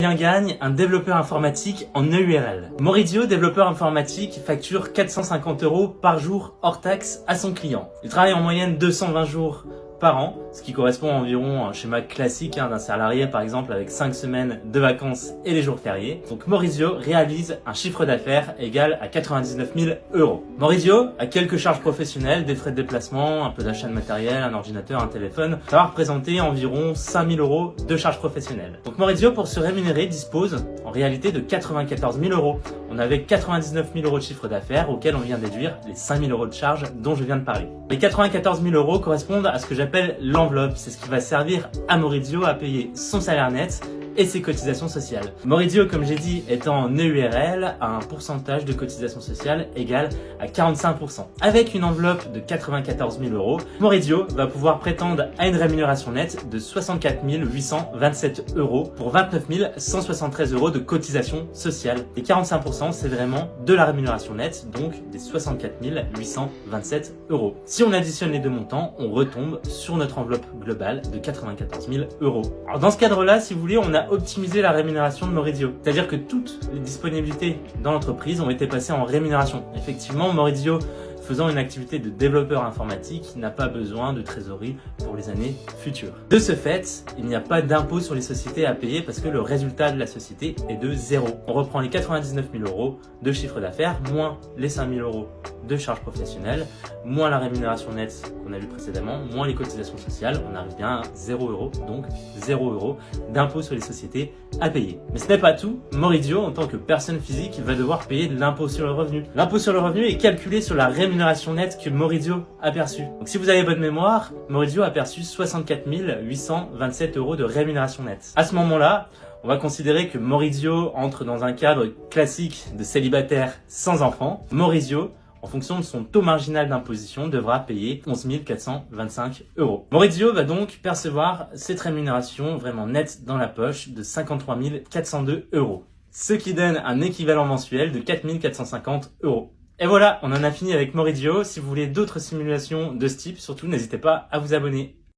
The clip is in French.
Combien gagne un développeur informatique en EURL? Maurizio, développeur informatique, facture 450 € par jour hors taxe à son client. Il travaille en moyenne 220 jours par an, ce qui correspond à environ un schéma classique d'un salarié par exemple avec 5 semaines de vacances et les jours fériés. Donc Maurizio réalise un chiffre d'affaires égal à 99 000 €. Maurizio a quelques charges professionnelles, des frais de déplacement, un peu d'achat de matériel, un ordinateur, un téléphone. Ça va représenter environ 5 000 € de charges professionnelles. Donc Maurizio, pour se rémunérer, dispose en réalité de 94 000 €. On avait 99 000 € de chiffre d'affaires auquel on vient déduire les 5 000 € de charges dont je viens de parler. Les 94 000 € correspondent à ce que j'appelle l'enveloppe. C'est ce qui va servir à Maurizio à payer son salaire net et ses cotisations sociales. Maurizio, comme j'ai dit, étant en EURL, a un pourcentage de cotisations sociales égal à 45%. Avec une enveloppe de 94 000 €, Maurizio va pouvoir prétendre à une rémunération nette de 64 827 € pour 29 173 € de cotisations sociales. Et 45%, c'est vraiment de la rémunération nette, donc des 64 827 €. Si on additionne les deux montants, on retombe sur notre enveloppe globale de 94 000 €. Alors dans ce cadre-là, si vous voulez, on a optimisé la rémunération de Maurizio. C'est-à-dire que toutes les disponibilités dans l'entreprise ont été passées en rémunération. Effectivement, Maurizio, faisant une activité de développeur informatique, n'a pas besoin de trésorerie pour les années futures. De ce fait, il n'y a pas d'impôt sur les sociétés à payer parce que le résultat de la société est de 0. On reprend les 99 000 € de chiffre d'affaires, moins les 5 000 € de charges professionnelles, moins la rémunération nette qu'on a vu précédemment, moins les cotisations sociales, on arrive bien à 0 €, donc 0 € d'impôt sur les sociétés à payer. Mais ce n'est pas tout, Maurizio, en tant que personne physique, va devoir payer de l'impôt sur le revenu. L'impôt sur le revenu est calculé sur la rémunération nette que Maurizio a perçue. Donc si vous avez bonne mémoire, Maurizio a perçu 64 827 € de rémunération nette. À ce moment-là, on va considérer que Maurizio entre dans un cadre classique de célibataire sans enfant. Maurizio, en fonction de son taux marginal d'imposition, devra payer 11 425 €. Maurizio va donc percevoir cette rémunération vraiment nette dans la poche de 53 402 €, ce qui donne un équivalent mensuel de 4 450 €. Et voilà, on en a fini avec Maurizio. Si vous voulez d'autres simulations de ce type, surtout n'hésitez pas à vous abonner.